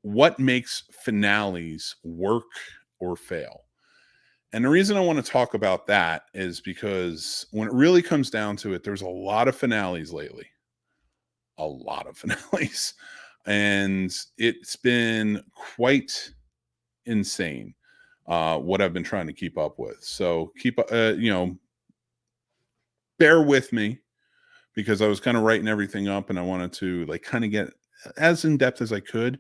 what makes finales work or fail. And the reason I want to talk about that is because when it really comes down to it, there's a lot of finales lately, a lot of finales, and it's been quite insane what I've been trying to keep up with. So bear with me because I was kind of writing everything up and I wanted to like kind of get as in depth as I could,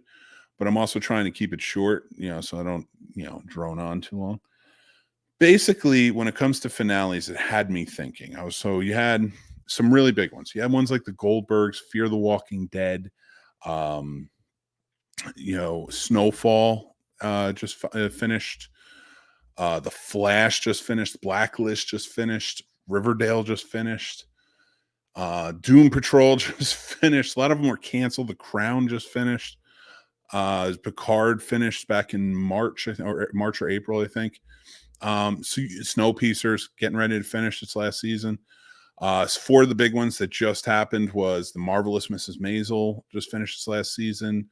but I'm also trying to keep it short, so I don't, drone on too long. Basically, when it comes to finales, it had me thinking. You had some really big ones. You had ones like the Goldbergs, Fear the Walking Dead, um, Snowfall finished. The Flash just finished. Blacklist just finished. Riverdale just finished. Doom Patrol just finished. A lot of them were canceled. The Crown just finished. Picard finished back in March or April, I think. Snowpiercer's getting ready to finish its last season. Four of the big ones that just happened was The Marvelous Mrs. Maisel just finished its last season.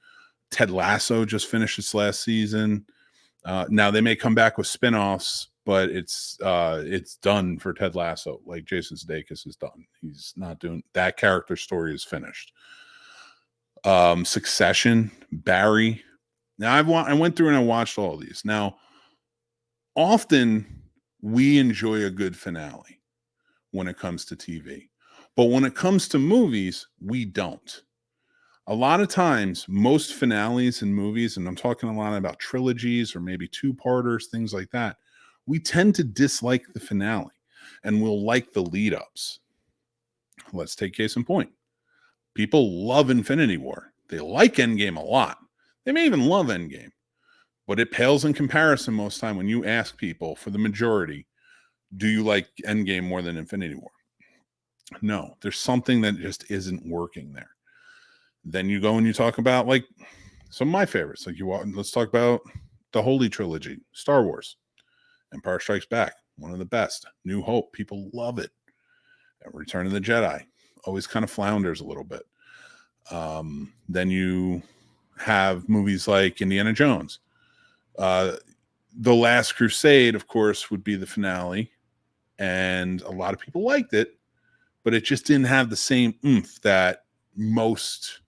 Ted Lasso just finished its last season. Now they may come back with spinoffs, but it's done for Ted Lasso. Like Jason Sudeikis is done. He's not doing that. Character story is finished. Succession, Barry. Now I went through and I watched all of these. Now, often we enjoy a good finale when it comes to TV, but when it comes to movies, we don't. A lot of times, most finales in movies, and I'm talking a lot about trilogies or maybe two-parters, things like that, we tend to dislike the finale and we'll like the lead-ups. Let's take case in point. People love Infinity War. They like Endgame a lot. They may even love Endgame, but it pales in comparison most time when you ask people, for the majority, do you like Endgame more than Infinity War? No, there's something that just isn't working there. Then you go and you talk about like some of my favorites. Let's talk about the Holy Trilogy, Star Wars, Empire Strikes Back, one of the best. New Hope, people love it. Return of the Jedi always kind of flounders a little bit. Then you have movies like Indiana Jones. The Last Crusade, of course, would be the finale, and a lot of people liked it, but it just didn't have the same oomph that most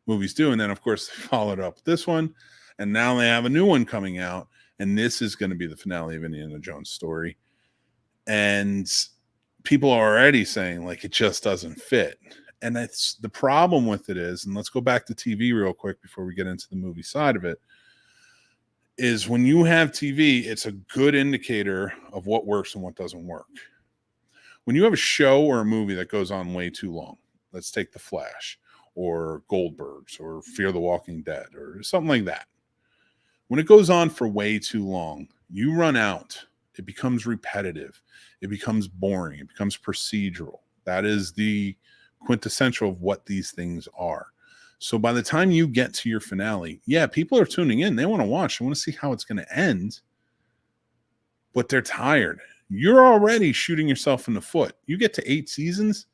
movies do. And then, of course, they followed up with this one, and now they have a new one coming out, and this is going to be the finale of Indiana Jones' story. And people are already saying, like, it just doesn't fit. And that's the problem with it is, and let's go back to TV real quick before we get into the movie side of it, is when you have TV, it's a good indicator of what works and what doesn't work. When you have a show or a movie that goes on way too long, let's take The Flash or Goldbergs or Fear the Walking Dead or something like that. When it goes on for way too long, you run out. It becomes repetitive. It becomes boring. It becomes procedural. That is the quintessential of what these things are. So by the time you get to your finale, yeah, people are tuning in. They want to watch. They want to see how it's going to end. But they're tired. You're already shooting yourself in the foot. You get to 8 seasons,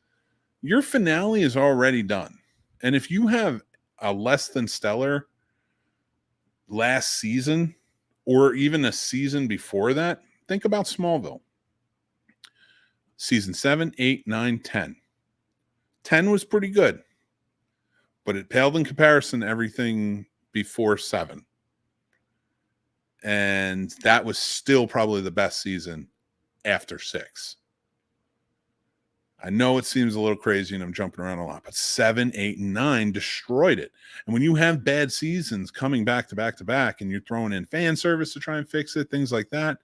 your finale is already done. And if you have a less than stellar last season or even a season before that, think about Smallville. Season 7, 8, 9, 10. 10 was pretty good, but it paled in comparison to everything before 7. And that was still probably the best season after 6. I know it seems a little crazy and I'm jumping around a lot, but 7, 8, and 9 destroyed it. And when you have bad seasons coming back to back to back and you're throwing in fan service to try and fix it, things like that,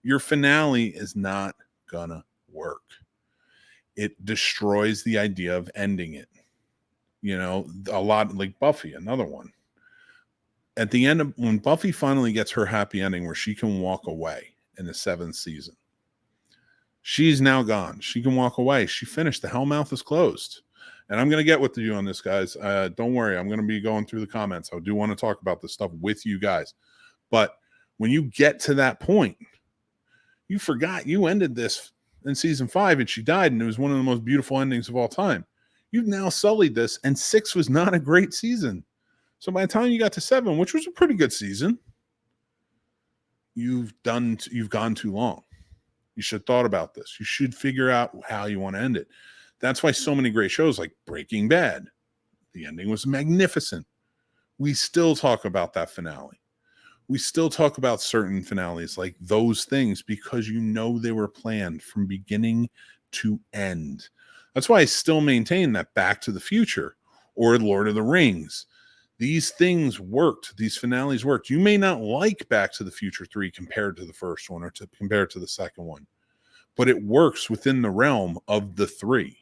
your finale is not gonna work. It destroys the idea of ending it. A lot like Buffy, another one. At the end of when Buffy finally gets her happy ending where she can walk away in the 7th season, she's now gone. She can walk away. She finished. The Hellmouth is closed. And I'm going to get with you on this, guys. Don't worry. I'm going to be going through the comments. I do want to talk about this stuff with you guys. But when you get to that point, you forgot you ended this in season 5 and she died, and it was one of the most beautiful endings of all time. You've now sullied this, and 6 was not a great season. So by the time you got to 7, which was a pretty good season, you've gone too long. You should have thought about this. You should figure out how you want to end it. That's why so many great shows like Breaking Bad, the ending was magnificent. We still talk about that finale. We still talk about certain finales like those things because you know they were planned from beginning to end. That's why I still maintain that Back to the Future or Lord of the Rings, these things worked. These finales worked. You may not like Back to the Future 3 compared to the first one or compared to the second one, but it works within the realm of the 3.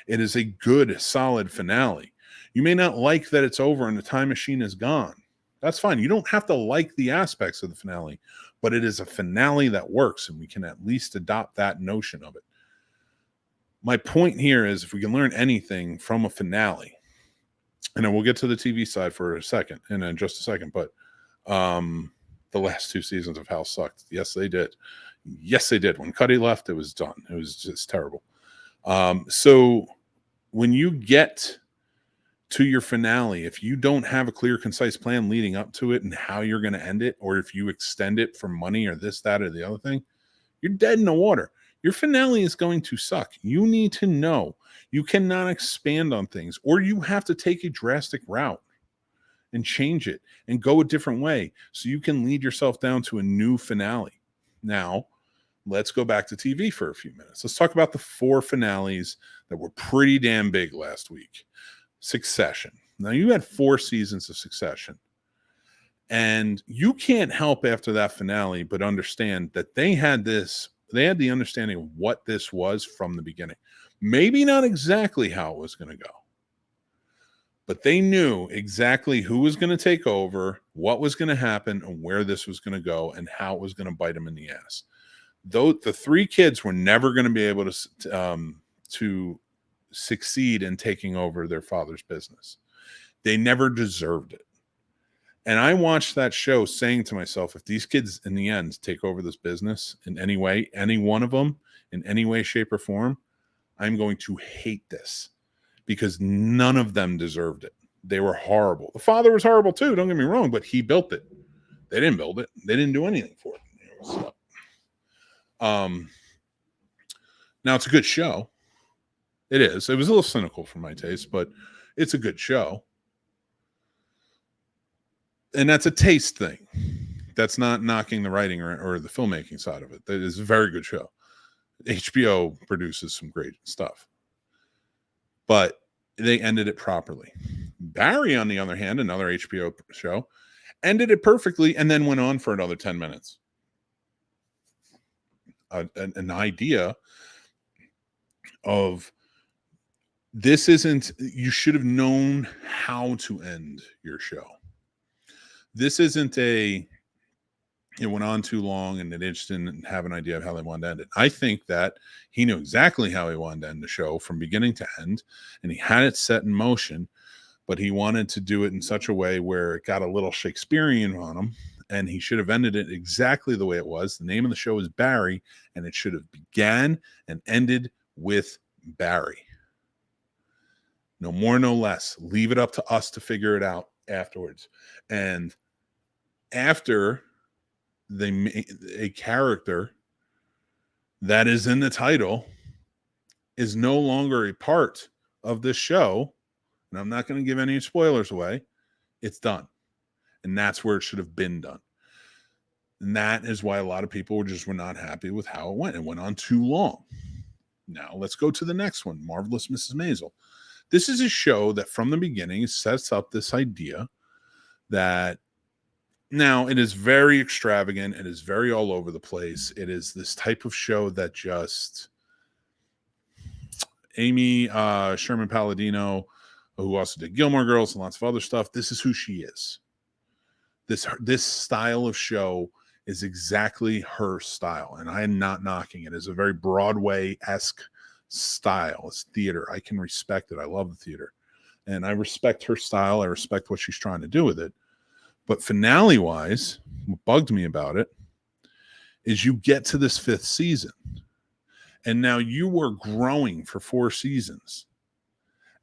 It is a good, solid finale. You may not like that it's over and the time machine is gone. That's fine. You don't have to like the aspects of the finale, but it is a finale that works, and we can at least adopt that notion of it. My point here is if we can learn anything from a finale, and then we'll get to the TV side for a second, and in just a second, but the last 2 seasons of House sucked. Yes, they did. Yes, they did. When Cuddy left, it was done. It was just terrible. So when you get to your finale, if you don't have a clear, concise plan leading up to it and how you're going to end it, or if you extend it for money or this, that, or the other thing, you're dead in the water. Your finale is going to suck. You need to know. You cannot expand on things, or you have to take a drastic route and change it and go a different way so you can lead yourself down to a new finale. Now, let's go back to TV for a few minutes. Let's talk about the 4 finales that were pretty damn big last week. Succession. Now, you had 4 seasons of Succession, and you can't help after that finale but understand that they had the understanding of what this was from the beginning. Maybe not exactly how it was going to go, but they knew exactly who was going to take over, what was going to happen, and where this was going to go, and how it was going to bite them in the ass. Though the 3 kids were never going to be able to succeed in taking over their father's business. They never deserved it. And I watched that show saying to myself, if these kids in the end take over this business in any way, any one of them in any way, shape, or form, I'm going to hate this because none of them deserved it. They were horrible. The father was horrible too, don't get me wrong, but he built it. They didn't build it. They didn't do anything for it. Now it's a good show. It is. It was a little cynical for my taste, but it's a good show. And that's a taste thing. That's not knocking the writing or the filmmaking side of it. That is a very good show. HBO produces some great stuff. But they ended it properly. Barry, on the other hand, another HBO show, ended it perfectly and then went on for another 10 minutes. An idea of this isn't, you should have known how to end your show. This isn't it went on too long and they just didn't have an idea of how they wanted to end it. I think that he knew exactly how he wanted to end the show from beginning to end, and he had it set in motion, but he wanted to do it in such a way where it got a little Shakespearean on him, and he should have ended it exactly the way it was. The name of the show is Barry, and it should have began and ended with Barry. No more, no less. Leave it up to us to figure it out afterwards. And after a character that is in the title is no longer a part of this show, and I'm not going to give any spoilers away, it's done. And that's where it should have been done. And that is why a lot of people were not happy with how it went. It went on too long. Now let's go to the next one, Marvelous Mrs. Maisel. This is a show that from the beginning sets up this idea that now it is very extravagant. It is very all over the place. It is this type of show that just Amy Sherman Palladino, who also did Gilmore Girls and lots of other stuff, this is who she is. This style of show is exactly her style, and I am not knocking it. It's a very Broadway-esque style. It's theater. I can respect it. I love the theater, and I respect her style. I respect what she's trying to do with it. But finale-wise, what bugged me about it is you get to this 5th season, and now you were growing for 4 seasons.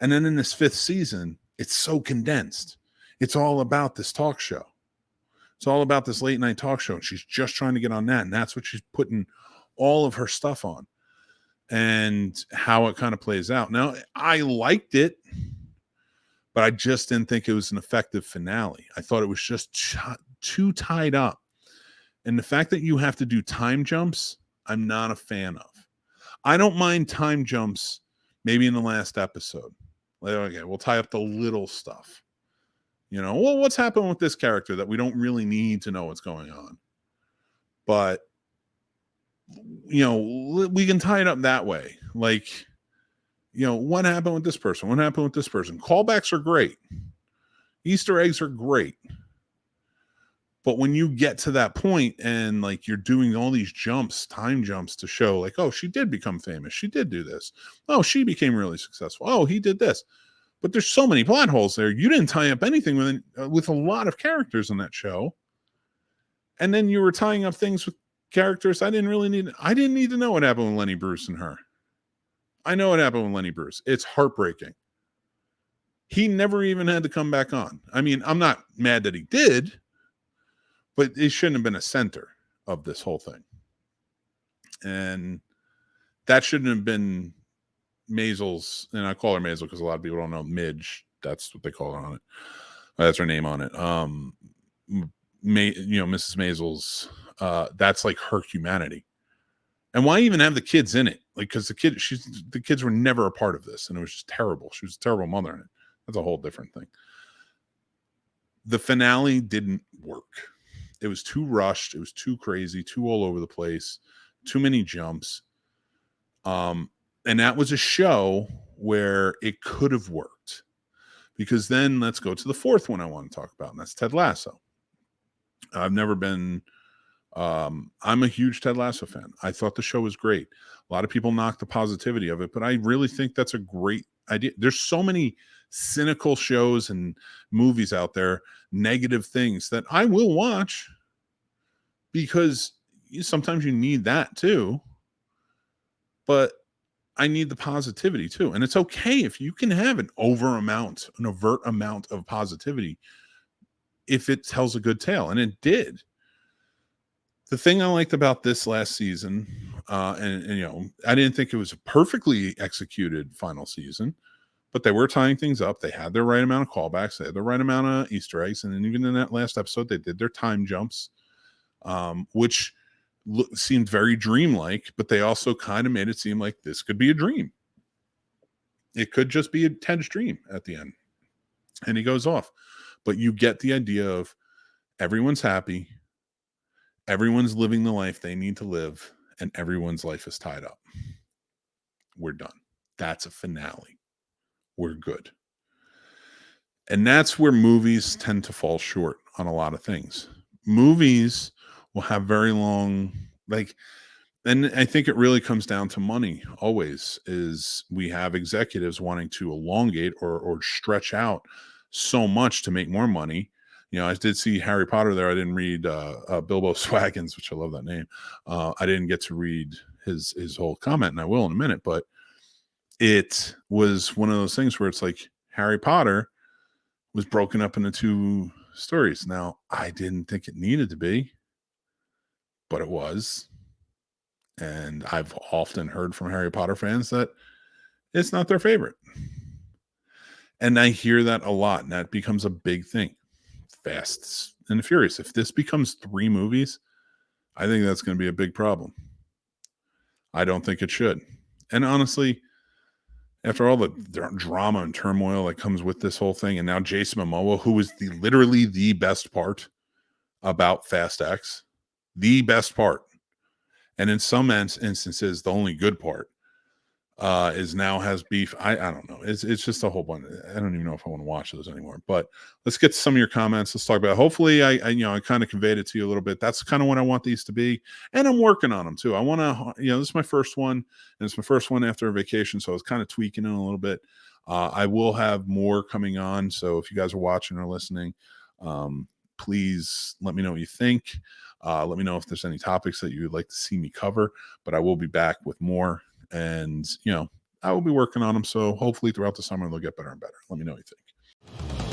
And then in this 5th season, it's so condensed. It's all about this talk show. It's all about this late night talk show. And she's just trying to get on that. And that's what she's putting all of her stuff on, and how it kind of plays out. Now, I liked it, but I just didn't think it was an effective finale. I thought it was just too tied up. And the fact that you have to do time jumps, I'm not a fan of. I don't mind time jumps maybe in the last episode. Like, okay, we'll tie up the little stuff. Well, what's happened with this character that we don't really need to know what's going on? But, we can tie it up that way. Like, what happened with this person? What happened with this person? Callbacks are great. Easter eggs are great. But when you get to that point and like you're doing all these jumps, time jumps to show like, oh, she did become famous. She did do this. Oh, she became really successful. Oh, he did this. But there's so many plot holes there. You didn't tie up anything with a lot of characters on that show. And then you were tying up things with characters I didn't need to know what happened with Lenny Bruce and her. I know what happened with Lenny Bruce. It's heartbreaking. He never even had to come back on. I mean, I'm not mad that he did, but it shouldn't have been a center of this whole thing. And that shouldn't have been Maisel's, and I call her Maisel because a lot of people don't know Midge. That's what they call her on it. That's her name on it. Mrs. Maisel's, that's like her humanity. And why even have the kids in it? Like, because the kids were never a part of this, and it was just terrible. She was a terrible mother in it. That's a whole different thing. The finale didn't work. It was too rushed. It was too crazy, too all over the place, too many jumps. And that was a show where it could have worked. Because then let's go to the fourth one I want to talk about, and that's Ted Lasso. I've never been... I'm a huge Ted Lasso fan. I thought the show was great. A lot of people knock the positivity of it, but I really think that's a great idea. There's so many cynical shows and movies out there, negative things that I will watch because sometimes you need that too. But I need the positivity too. And it's okay if you can have an overt amount of positivity if it tells a good tale. And it did. The thing I liked about this last season, and I didn't think it was a perfectly executed final season, but they were tying things up. They had their right amount of callbacks. They had the right amount of Easter eggs. And then even in that last episode, they did their time jumps, which seemed very dreamlike, but they also kind of made it seem like this could be a dream. It could just be a Ted's dream at the end. And he goes off. But you get the idea of everyone's happy. Everyone's living the life they need to live, and everyone's life is tied up. We're done. That's a finale. We're good. And that's where movies tend to fall short on a lot of things. Movies will have very long, and I think it really comes down to money always, is we have executives wanting to elongate or stretch out so much to make more money. I did see Harry Potter there. I didn't read Bilbo Swaggins, which I love that name. I didn't get to read his whole comment, and I will in a minute. But it was one of those things where it's like Harry Potter was broken up into two stories. Now, I didn't think it needed to be, but it was. And I've often heard from Harry Potter fans that it's not their favorite. And I hear that a lot, and that becomes a big thing. Fast and Furious. If this becomes 3 movies, I think that's going to be a big problem. I don't think it should. And honestly, after all the drama and turmoil that comes with this whole thing, and now Jason Momoa, who was literally the best part about Fast X, the best part, and in some instances, the only good part, is now has beef. I don't know. It's just a whole bunch. I don't even know if I want to watch those anymore. But let's get to some of your comments. Let's talk about it. Hopefully I kind of conveyed it to you a little bit. That's kind of what I want these to be, and I'm working on them too. I want to, this is my first one, and it's my first one after a vacation, so I was kind of tweaking it a little bit. I will have more coming on. So if you guys are watching or listening, please let me know what you think. Let me know if there's any topics that you would like to see me cover. But I will be back with more. And, I will be working on them. So hopefully throughout the summer, they'll get better and better. Let me know what you think.